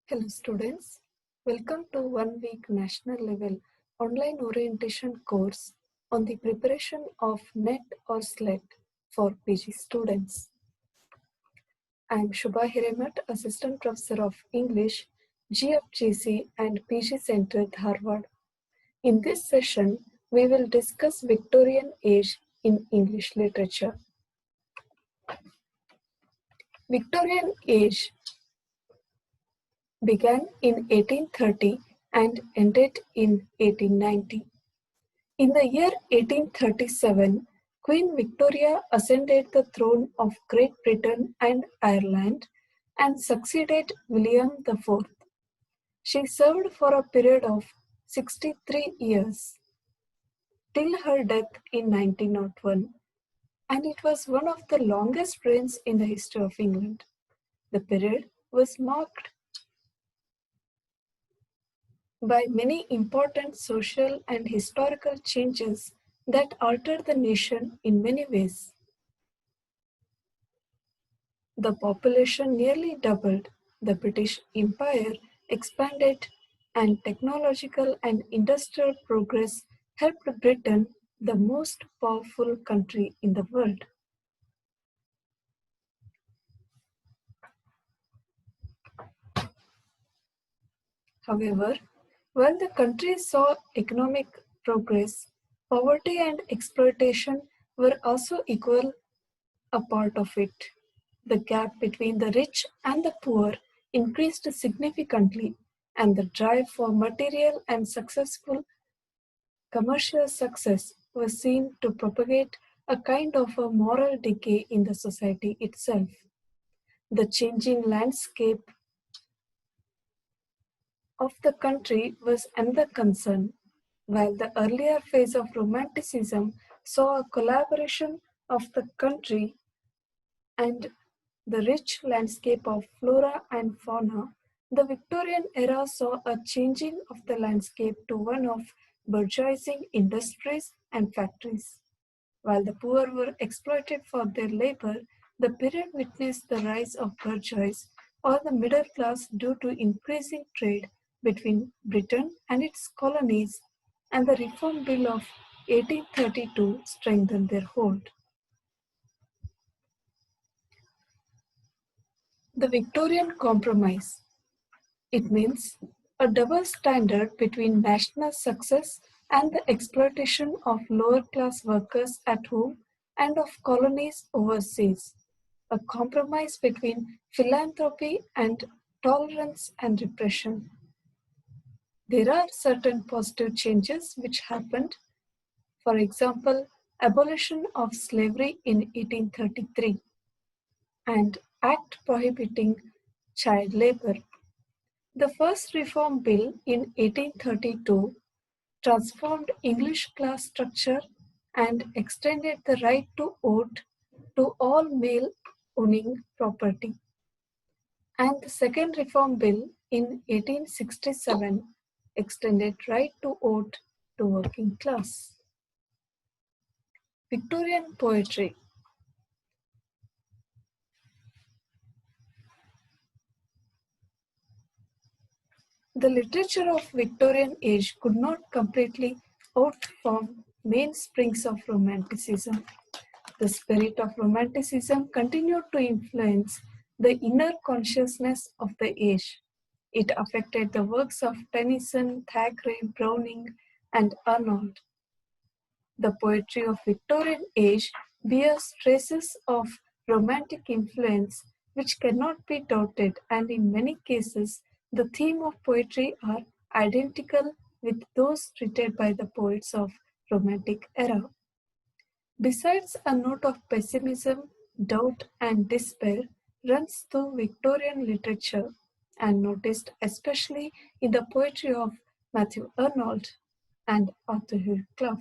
Hello students, welcome to 1 week national level online orientation course on the preparation of NET or SLET for PG students. I am Shubha Hiremat, Assistant Professor of English, GFGC and PG Center, Dharwad. In this session, we will discuss Victorian Age in English literature. Victorian Age began in 1830 and ended in 1890. In the year 1837, Queen Victoria ascended the throne of Great Britain and Ireland and succeeded William IV. She served for a period of 63 years, till her death in 1901, and it was one of the longest reigns in the history of England. The period was marked by many important social and historical changes that altered the nation in many ways. The population nearly doubled, the British Empire expanded, and technological and industrial progress helped Britain, the most powerful country in the world. However, while the country saw economic progress, poverty and exploitation were also equal a part of it. The gap between the rich and the poor increased significantly, and the drive for material and successful commercial success was seen to propagate a kind of a moral decay in the society itself. The changing landscape of the country was another concern. While the earlier phase of Romanticism saw a collaboration of the country and the rich landscape of flora and fauna, the Victorian era saw a changing of the landscape to one of burgeoising industries and factories. While the poor were exploited for their labor, the period witnessed the rise of bourgeois or the middle class due to increasing trade between Britain and its colonies, and the Reform Bill of 1832 strengthened their hold. The Victorian Compromise. It means a double standard between national success and the exploitation of lower class workers at home and of colonies overseas. A compromise between philanthropy and tolerance and repression. There are certain positive changes which happened. For example, abolition of slavery in 1833 and Act prohibiting child labor. The first Reform Bill in 1832 transformed English class structure and extended the right to vote to all male owning property. And the second Reform Bill in 1867 extended right to vote to working class. Victorian Poetry. The literature of Victorian age could not completely outperform mainsprings of Romanticism. The spirit of Romanticism continued to influence the inner consciousness of the age. It affected the works of Tennyson, Thackeray, Browning, and Arnold. The poetry of Victorian age bears traces of romantic influence which cannot be doubted, and in many cases the theme of poetry are identical with those written by the poets of Romantic era. Besides, a note of pessimism, doubt, and despair runs through Victorian literature and noticed especially in the poetry of Matthew Arnold and Arthur Hugh Clough.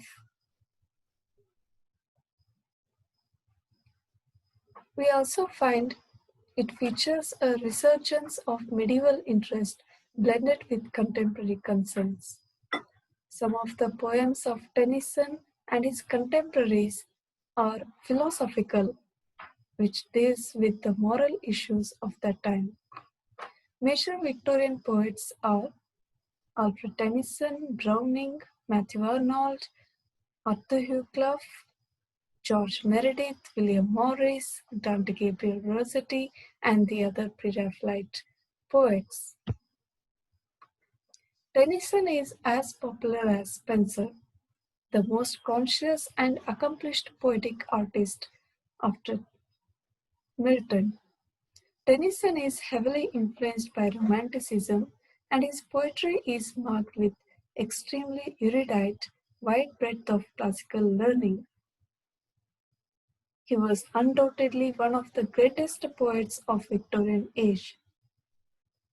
We also find it features a resurgence of medieval interest blended with contemporary concerns. Some of the poems of Tennyson and his contemporaries are philosophical, which deals with the moral issues of that time. Major Victorian poets are Alfred Tennyson, Browning, Matthew Arnold, Arthur Hugh Clough, George Meredith, William Morris, Dante Gabriel Rosetti, and the other PreRaphaelite poets. Tennyson is as popular as Spenser, the most conscious and accomplished poetic artist after Milton. Tennyson is heavily influenced by Romanticism, and his poetry is marked with extremely erudite, wide breadth of classical learning. He was undoubtedly one of the greatest poets of Victorian age.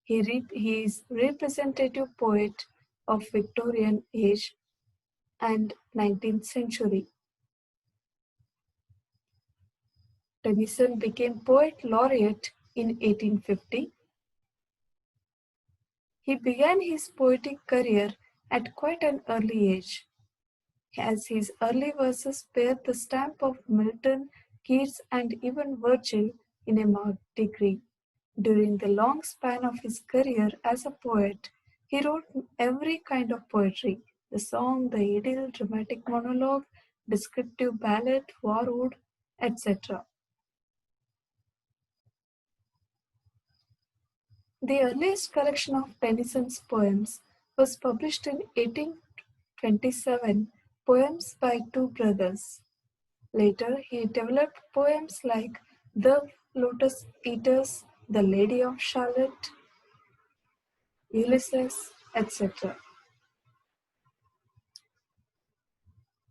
He is representative poet of Victorian age and 19th century. Tennyson became poet laureate in 1850. He began his poetic career at quite an early age, as his early verses bear the stamp of Milton, Keats, and even Virgil in a marked degree. During the long span of his career as a poet, he wrote every kind of poetry: the song, the idyll, dramatic monologue, descriptive ballad, war ode, etc. The earliest collection of Tennyson's poems was published in 1827, Poems by Two Brothers. Later, he developed poems like The Lotus Eaters, The Lady of Shalott, Ulysses, etc.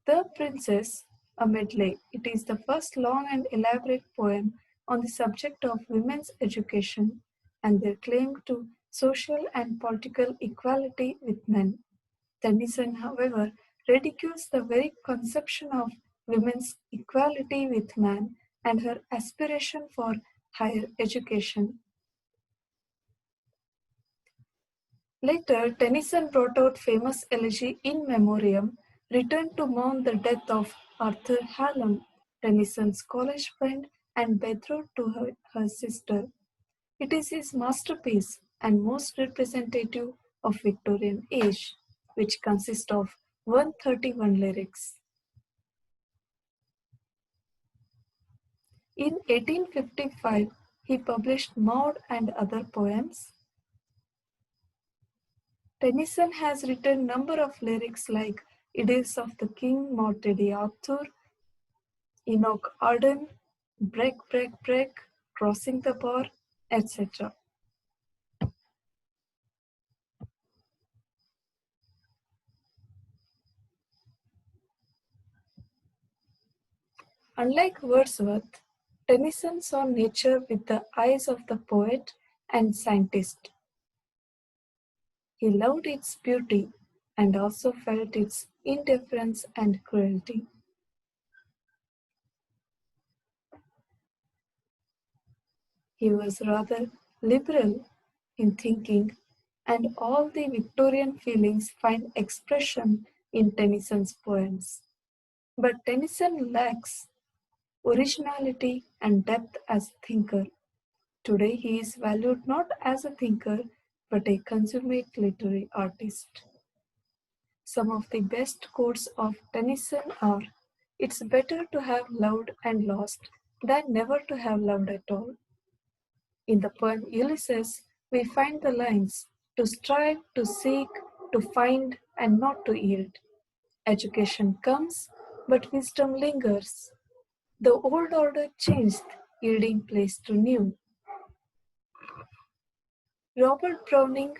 The Princess, a medley. It is the first long and elaborate poem on the subject of women's education and their claim to social and political equality with men. Tennyson, however, ridicules the very conception of women's equality with man and her aspiration for higher education. Later, Tennyson brought out famous elegy In Memoriam, written to mourn the death of Arthur Hallam, Tennyson's college friend and betrothed to her sister. It is his masterpiece and most representative of Victorian age, which consists of 131 lyrics. In 1855, he published Maud and Other Poems. Tennyson has written a number of lyrics like Idylls of the King, Maud Lady Arthur, Enoch Arden, Break, Break, Break, Crossing the Bar, etc. Unlike Wordsworth, Tennyson saw nature with the eyes of the poet and scientist. He loved its beauty and also felt its indifference and cruelty. He was rather liberal in thinking, and all the Victorian feelings find expression in Tennyson's poems. But Tennyson lacks originality and depth as a thinker. Today he is valued not as a thinker but a consummate literary artist. Some of the best quotes of Tennyson are, "It's better to have loved and lost than never to have loved at all." In the poem Ulysses, we find the lines, "To strive, to seek, to find, and not to yield. Education comes, but wisdom lingers. The old order changed, yielding place to new." Robert Browning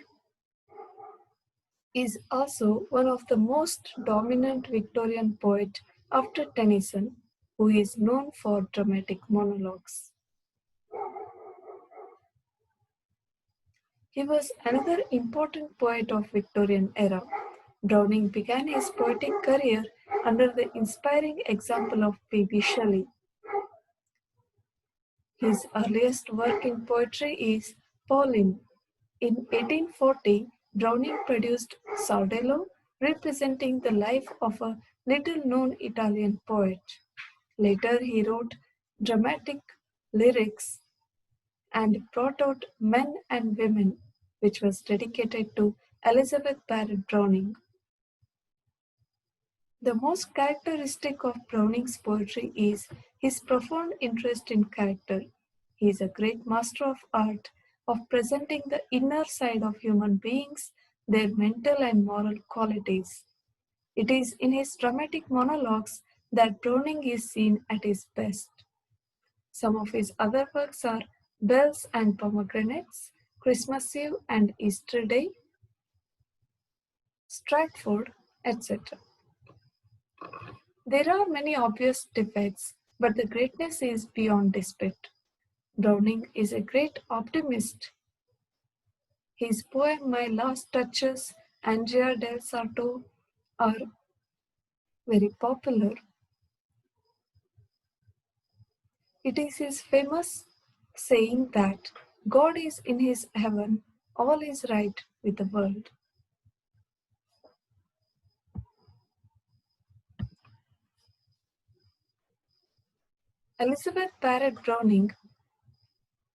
is also one of the most dominant Victorian poets after Tennyson, who is known for dramatic monologues. He was another important poet of Victorian era. Browning began his poetic career under the inspiring example of P.B. Shelley. His earliest work in poetry is Pauline. In 1840, Browning produced Sordello, representing the life of a little-known Italian poet. Later, he wrote dramatic lyrics and brought out Men and Women, which was dedicated to Elizabeth Barrett Browning. The most characteristic of Browning's poetry is his profound interest in character. He is a great master of art of presenting the inner side of human beings, their mental and moral qualities. It is in his dramatic monologues that Browning is seen at his best. Some of his other works are Bells and Pomegranates, Christmas Eve and Easter Day, Stratford, etc. There are many obvious defects, but the greatness is beyond dispute. Browning is a great optimist. His poem My Last Touches, Andrea del Sarto, are very popular. It is his famous saying that God is in his heaven, all is right with the world. Elizabeth Barrett Browning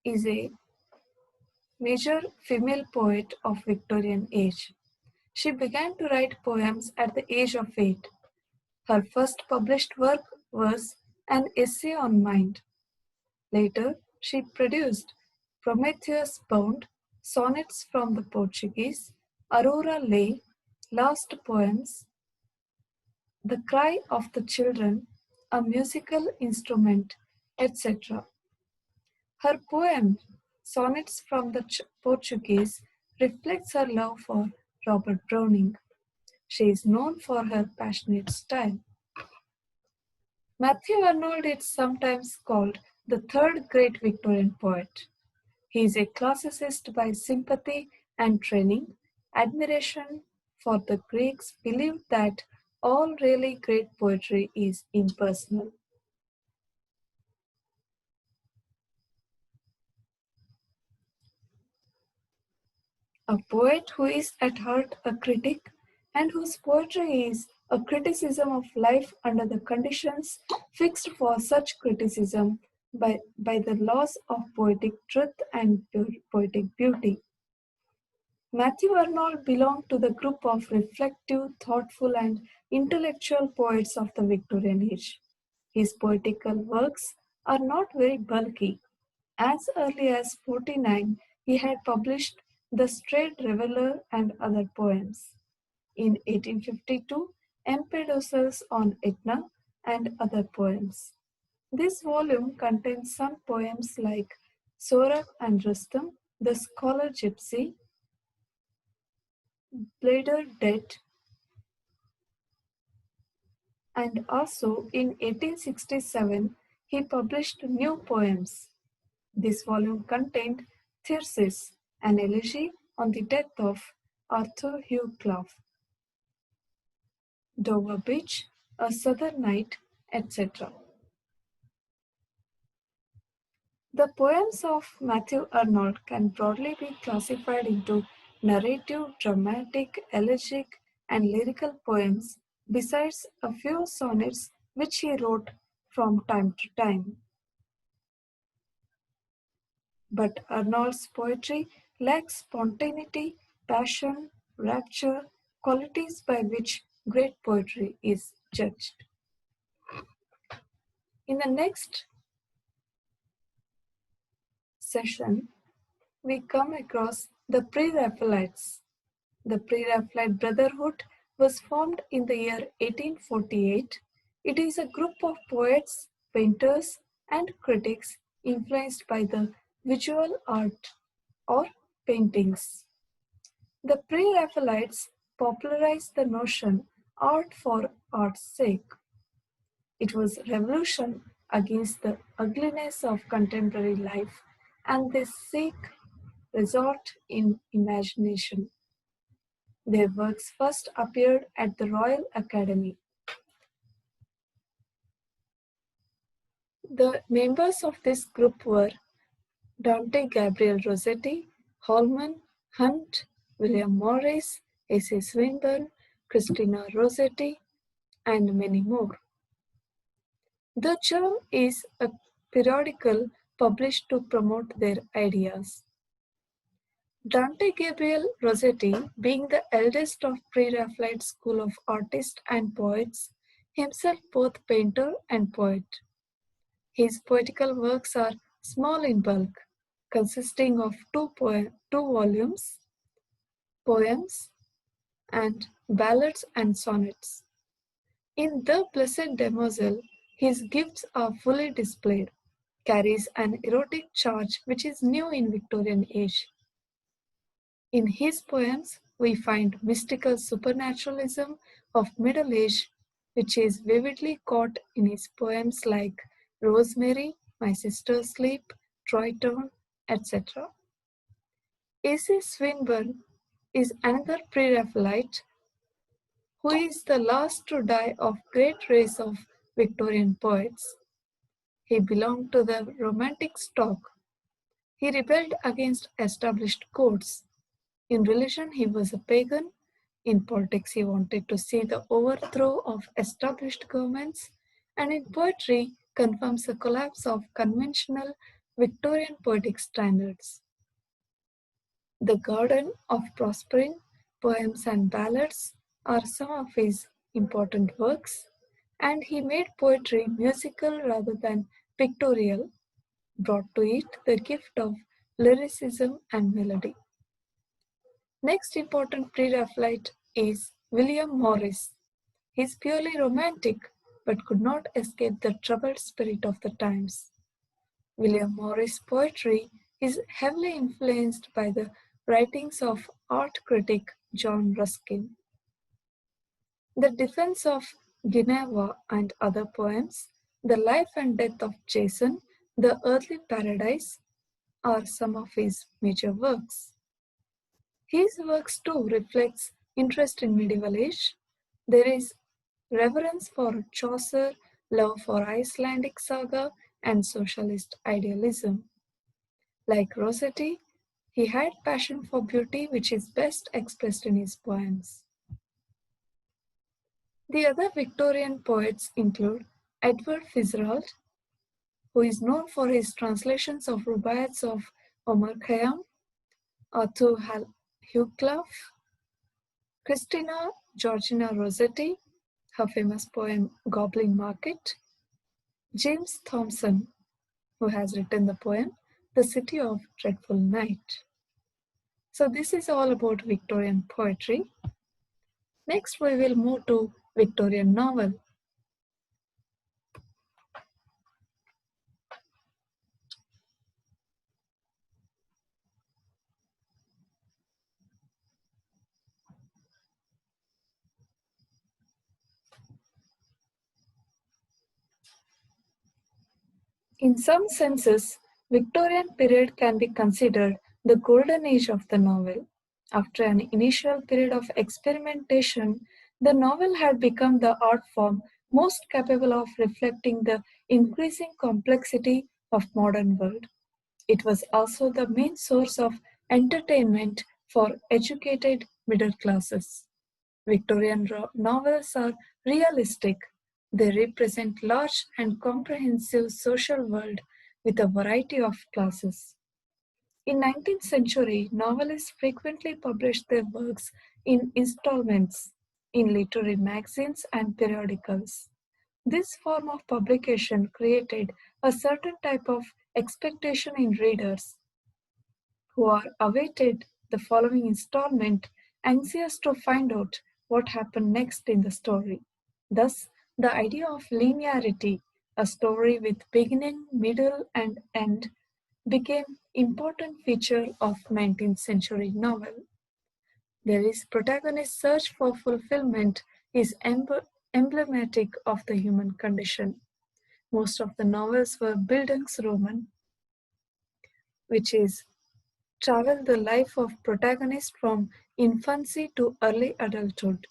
is a major female poet of Victorian age. She began to write poems at the age of 8. Her first published work was an essay on mind. Later, she produced Prometheus Bound, Sonnets from the Portuguese, Aurora Lay, Last Poems, The Cry of the Children, A Musical Instrument, etc. Her poem, Sonnets from the Portuguese, reflects her love for Robert Browning. She is known for her passionate style. Matthew Arnold is sometimes called the third great Victorian poet. He is a classicist by sympathy and training. Admiration for the Greeks believed that all really great poetry is impersonal. A poet who is at heart a critic and whose poetry is a criticism of life under the conditions fixed for such criticism by the laws of poetic truth and poetic beauty. Matthew Arnold belonged to the group of reflective, thoughtful, and intellectual poets of the Victorian age. His poetical works are not very bulky. As early as 49, he had published The Strayed Reveller and other poems. In 1852, Empedocles on Etna and other poems. This volume contains some poems like Sorab and Rustum, The Scholar Gypsy, Blader Dead, and also in 1867 he published new poems. This volume contained Thyrsis, an elegy on the death of Arthur Hugh Clough, Dover Beach, A Southern Night, etc. The poems of Matthew Arnold can broadly be classified into narrative, dramatic, elegiac, and lyrical poems, besides a few sonnets which he wrote from time to time. But Arnold's poetry lacks spontaneity, passion, rapture, qualities by which great poetry is judged. In the next session, we come across the PreRaphaelites. The PreRaphaelite Brotherhood was formed in the year 1848. It is a group of poets, painters, and critics influenced by the visual art or paintings. The PreRaphaelites popularized the notion art for art's sake. It was revolution against the ugliness of contemporary life, and they seek resort in imagination. Their works first appeared at the Royal Academy. The members of this group were Dante, Gabriel, Rosetti, Holman, Hunt, William Morris, A.C. Swinburn, Christina Rossetti, and many more. The Germ is a periodical published to promote their ideas. Dante Gabriel Rosetti, being the eldest of PreRaphaelite school of artists and poets, himself both painter and poet. His poetical works are small in bulk, consisting of two volumes, poems, and ballads and sonnets. In The Blessed Demoiselle, his gifts are fully displayed, carries an erotic charge which is new in Victorian age. In his poems, we find mystical supernaturalism of Middle Age, which is vividly caught in his poems like Rosemary, My Sister's Sleep, Troy Town, etc. A.C. Swinburn is another pre-Raphaelite who is the last to die of great race of Victorian poets. He belonged to the Romantic stock. He rebelled against established codes. In religion, he was a pagan. In politics, he wanted to see the overthrow of established governments. And in poetry, confirms the collapse of conventional Victorian poetic standards. The Garden of Prospering, poems and ballads are some of his important works, and he made poetry musical rather than pictorial, brought to it the gift of lyricism and melody. Next important pre-Raphaelite is William Morris. He is purely romantic but could not escape the troubled spirit of the times. William Morris' poetry is heavily influenced by the writings of art critic John Ruskin. The Defense of Ginevra and other poems, The Life and Death of Jason, The Earthly Paradise are some of his major works. His works too reflects interest in medieval age. There is reverence for Chaucer, love for Icelandic saga, and socialist idealism. Like Rosetti, he had passion for beauty which is best expressed in his poems. The other Victorian poets include Edward Fitzgerald, who is known for his translations of rubaiyats of Omar Khayyam, Arthur Hucliffe, Christina Georgina Rossetti, her famous poem Goblin Market, James Thomson, who has written the poem The City of Dreadful Night. So this is all about Victorian poetry. Next we will move to Victorian novel. In some senses, Victorian period can be considered the golden age of the novel. After an initial period of experimentation, the novel had become the art form most capable of reflecting the increasing complexity of modern world. It was also the main source of entertainment for educated middle classes. Victorian novels are realistic. They represent large and comprehensive social world with a variety of classes. In 19th century, novelists frequently published their works in installments in literary magazines and periodicals. This form of publication created a certain type of expectation in readers who are awaited the following installment, anxious to find out what happened next in the story. Thus, the idea of linearity, a story with beginning, middle, and end, became important feature of 19th century novel. There is protagonist's search for fulfillment is emblematic of the human condition. Most of the novels were Bildungsroman, which is travel the life of protagonist from infancy to early adulthood.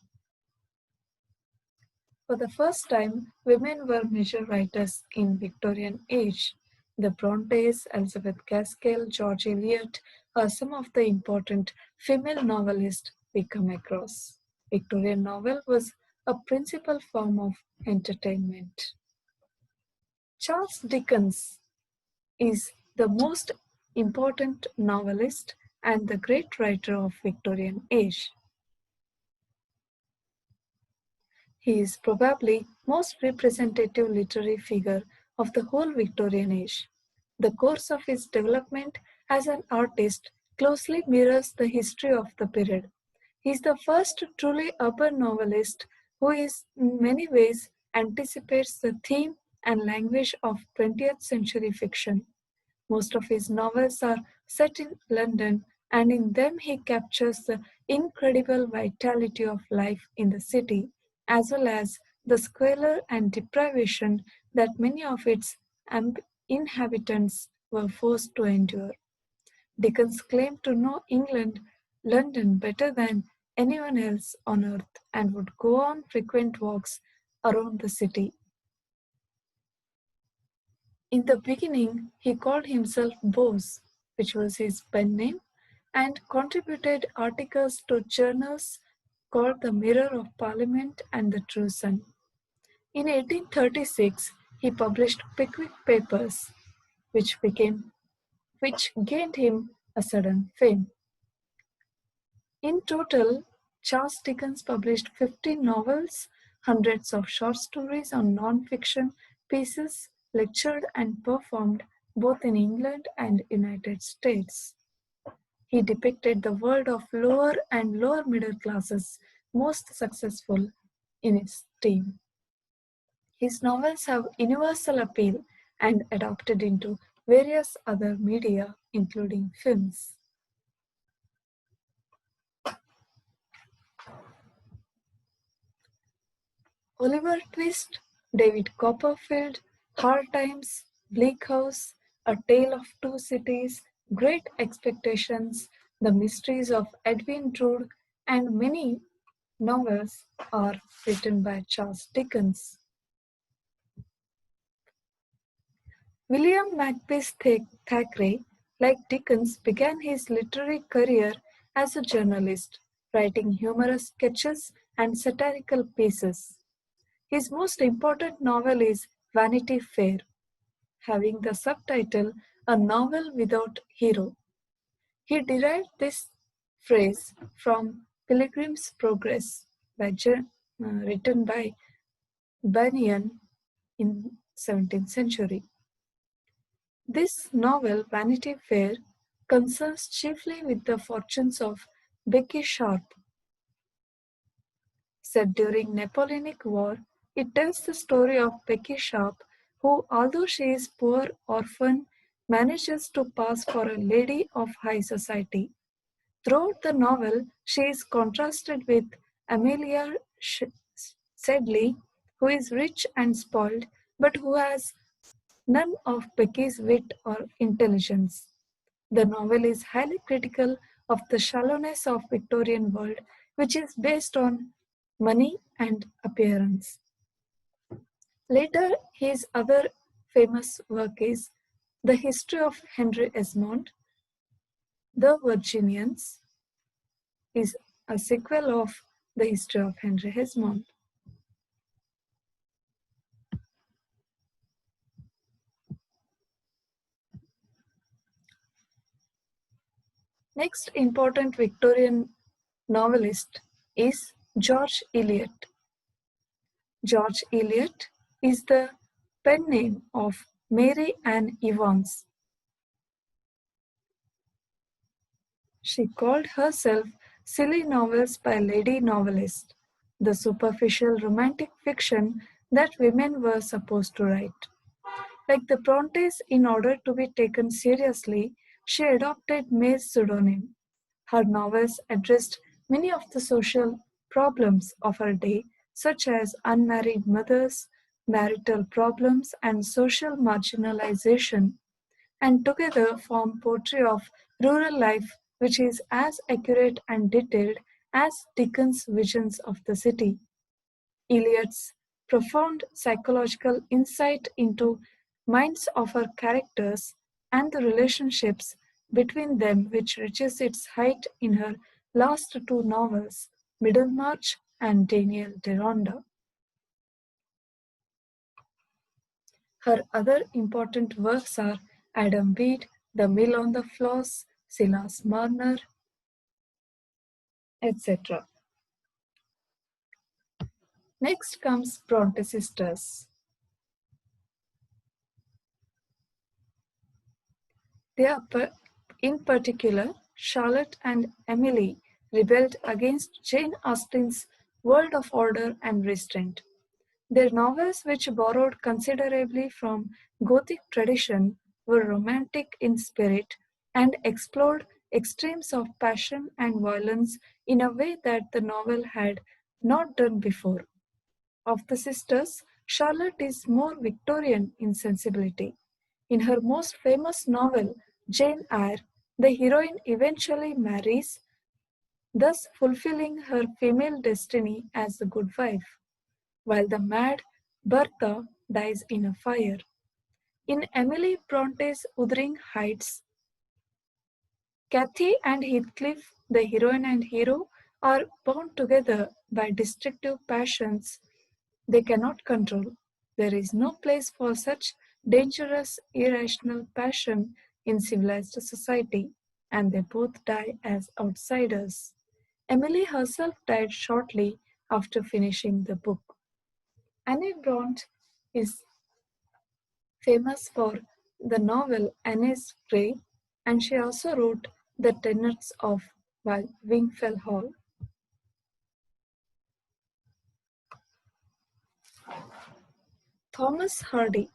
For the first time, women were major writers in Victorian age. The Brontes, Elizabeth Gaskell, George Eliot are some of the important female novelists we come across. Victorian novel was a principal form of entertainment. Charles Dickens is the most important novelist and the great writer of Victorian Age. He is probably most representative literary figure of the whole Victorian age. The course of his development as an artist closely mirrors the history of the period. He is the first truly urban novelist who is in many ways anticipates the theme and language of 20th century fiction. Most of his novels are set in London, and in them he captures the incredible vitality of life in the city, as well as the squalor and deprivation that many of its inhabitants were forced to endure. Dickens claimed to know London better than anyone else on earth, and would go on frequent walks around the city. In the beginning, he called himself Bose, which was his pen name, and contributed articles to journals called the Mirror of Parliament and the True Sun. In 1836, he published Pickwick Papers, which gained him a sudden fame. In total, Charles Dickens published 15 novels, hundreds of short stories on non-fiction pieces, lectured and performed both in England and United States. He depicted the world of lower and lower middle classes most successful in his time. His novels have universal appeal and adapted into various other media, including films. Oliver Twist, David Copperfield, Hard Times, Bleak House, A Tale of Two Cities, Great Expectations, The Mysteries of Edwin Drood, and many novels are written by Charles Dickens. William Makepeace Thackeray, like Dickens, began his literary career as a journalist, writing humorous sketches and satirical pieces. His most important novel is Vanity Fair, having the subtitle A Novel Without Hero. He derived this phrase from Pilgrim's Progress, written by Bunyan in 17th century. This novel, Vanity Fair, concerns chiefly with the fortunes of Becky Sharp. Set during Napoleonic War, it tells the story of Becky Sharp, who, although she is poor orphan, manages to pass for a lady of high society. Throughout the novel, she is contrasted with Amelia Sedley, who is rich and spoiled, but who has none of Becky's wit or intelligence. The novel is highly critical of the shallowness of Victorian world, which is based on money and appearance. Later, his other famous work is The History of Henry Esmond. The Virginians is a sequel of The History of Henry Esmond. Next important Victorian novelist is George Eliot. George Eliot is the pen name of Mary Ann Evans. She called herself Silly Novels by Lady Novelist, the superficial romantic fiction that women were supposed to write. Like the Brontes, in order to be taken seriously, she adopted May's pseudonym. Her novels addressed many of the social problems of her day, such as unmarried mothers, marital problems, and social marginalization, and together form poetry of rural life which is as accurate and detailed as Dickens' visions of the city. Eliot's profound psychological insight into minds of her characters and the relationships between them which reaches its height in her last two novels, Middlemarch and Daniel Deronda. Her other important works are Adam Bede, The Mill on the Floss, Silas Marner, etc. Next comes Bronte sisters. They are in particular, Charlotte and Emily rebelled against Jane Austen's world of order and restraint. Their novels, which borrowed considerably from Gothic tradition, were romantic in spirit and explored extremes of passion and violence in a way that the novel had not done before. Of the sisters, Charlotte is more Victorian in sensibility. In her most famous novel, Jane Eyre, the heroine eventually marries, thus fulfilling her female destiny as the good wife, while the mad Bertha dies in a fire. In Emily Bronte's Wuthering Heights, Cathy and Heathcliff, the heroine and hero, are bound together by destructive passions they cannot control. There is no place for such dangerous, irrational passion in civilized society, and they both die as outsiders. Emily herself died shortly after finishing the book. Anne Bronte is famous for the novel Anne's Grey, and she also wrote The Tenets of Wingfield Hall. Thomas Hardy.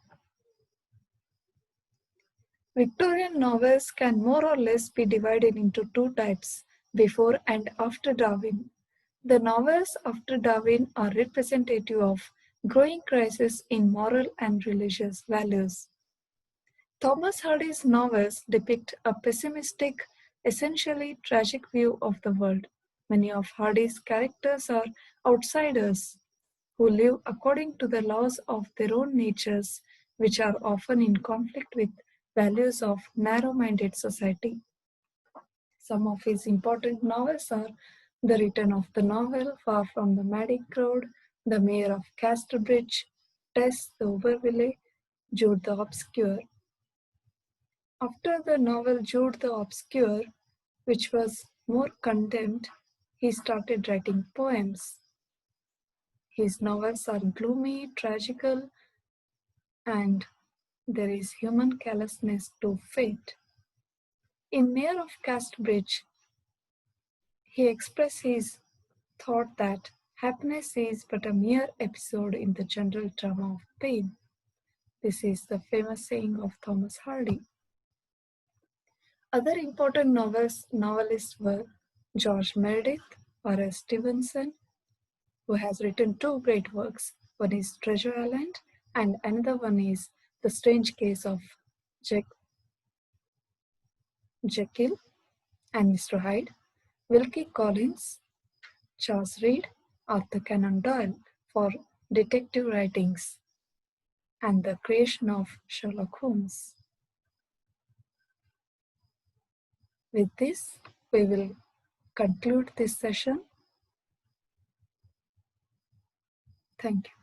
Victorian novels can more or less be divided into two types, before and after Darwin. The novels after Darwin are representative of growing crisis in moral and religious values. Thomas Hardy's novels depict a pessimistic, essentially tragic view of the world. Many of Hardy's characters are outsiders who live according to the laws of their own natures, which are often in conflict with values of narrow-minded society. Some of his important novels are The Return of the Novel, Far from the Madding Crowd, The Mayor of Casterbridge, Tess the Overville, Jude the Obscure. After the novel Jude the Obscure, which was more condemned, he started writing poems. His novels are gloomy, tragical, and there is human callousness to fate. In Mayor of Casterbridge, he expressed his thought that happiness is but a mere episode in the general drama of pain. This is the famous saying of Thomas Hardy. Other important novelists were George Meredith, R.S. Stevenson, who has written two great works. One is Treasure Island, and another one is The Strange Case of Jekyll and Mr. Hyde. Wilkie Collins, Charles Reade, Arthur Conan Doyle for detective writings, and the creation of Sherlock Holmes. With this, we will conclude this session. Thank you.